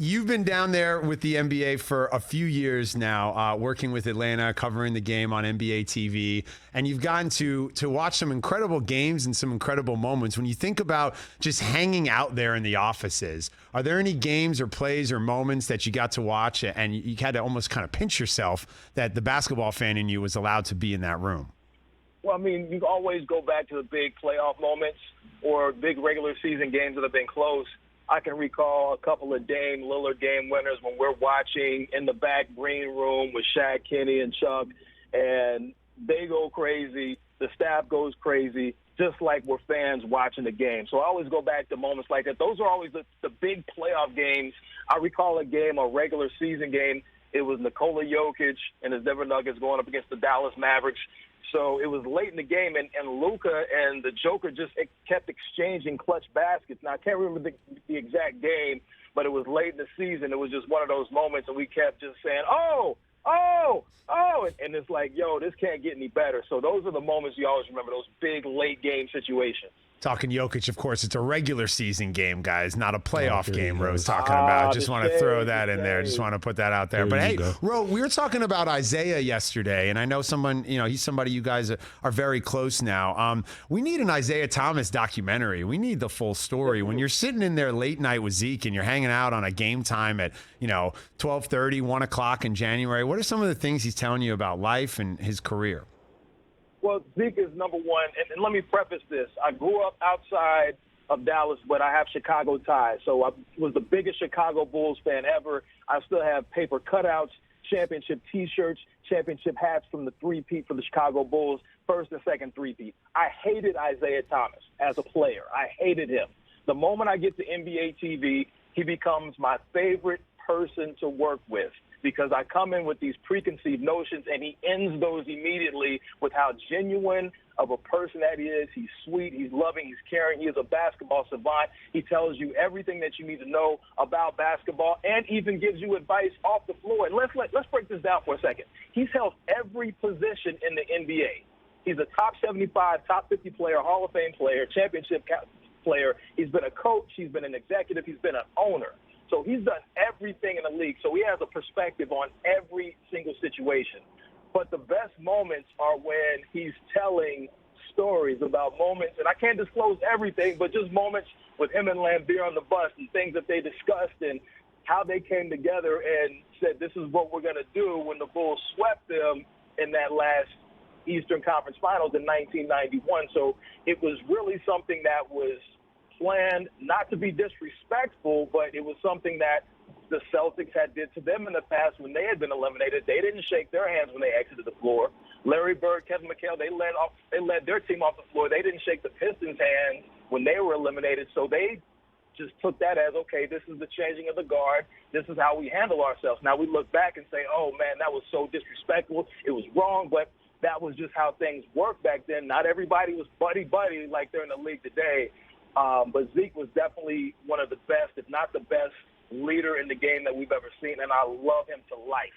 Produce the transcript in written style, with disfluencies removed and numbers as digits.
You've been down there with the NBA for a few years now, working with Atlanta, covering the game on NBA TV, and you've gotten to watch some incredible games and some incredible moments. When you think about just hanging out there in the offices, are there any games or plays or moments that you got to watch and you had to almost kind of pinch yourself that the basketball fan in you was allowed to be in that room? Well, I mean, you always go back to the big playoff moments or big regular season games that have been close. I can recall a couple of Dame Lillard game winners when we're watching in the back green room with Shaq, Kenny, and Chuck, and they go crazy. The staff goes crazy, just like we're fans watching the game. So I always go back to moments like that. Those are always the big playoff games. I recall a regular season game. It was Nikola Jokic and his Denver Nuggets going up against the Dallas Mavericks. So it was late in the game, and Luka and the Joker just kept exchanging clutch baskets. Now, I can't remember the exact game, but it was late in the season. It was just one of those moments, and we kept just saying, oh, and it's like, yo, this can't get any better. So those are the moments you always remember, those big late-game situations. Talking Jokic, of course, it's a regular season game, guys, not a playoff game Ro's talking about. Just want to throw that in there. Just want to put that out there. But, hey, Ro, we were talking about Isiah yesterday, and I know he's somebody you guys are very close now. We need an Isiah Thomas documentary. We need the full story. When you're sitting in there late night with Zeke and you're hanging out on a game time at, 12:30, 1 o'clock in January, what are some of the things he's telling you about life and his career? Well, Zeke is number one, and let me preface this. I grew up outside of Dallas, but I have Chicago ties. So I was the biggest Chicago Bulls fan ever. I still have paper cutouts, championship T-shirts, championship hats from the three-peat for the Chicago Bulls, first and second three-peat. I hated Isiah Thomas as a player. I hated him. The moment I get to NBA TV, he becomes my favorite person to work with, because I come in with these preconceived notions, and he ends those immediately with how genuine of a person that he is. He's sweet, he's loving, he's caring. He is a basketball savant. He tells you everything that you need to know about basketball and even gives you advice off the floor. And let's break this down for a second. He's held every position in the NBA. He's a top 75, top 50 player, Hall of Fame player, championship player. He's been a coach. He's been an executive. He's been an owner. So he's done everything in the league. So he has a perspective on every single situation. But the best moments are when he's telling stories about moments, and I can't disclose everything, but just moments with him and Lambeer on the bus and things that they discussed and how they came together and said, this is what we're going to do when the Bulls swept them in that last Eastern Conference Finals in 1991. So it was really something that was planned, not to be disrespectful, but it was something that the Celtics had did to them in the past when they had been eliminated. They didn't shake their hands when they exited the floor. Larry Bird, Kevin McHale, they led their team off the floor. They didn't shake the Pistons' hands when they were eliminated. So they just took that as, okay, this is the changing of the guard. This is how we handle ourselves. Now we look back and say, oh, man, that was so disrespectful. It was wrong, but that was just how things worked back then. Not everybody was buddy-buddy like they're in the league today. But Zeke was definitely one of the best, if not the best, leader in the game that we've ever seen, and I love him to life.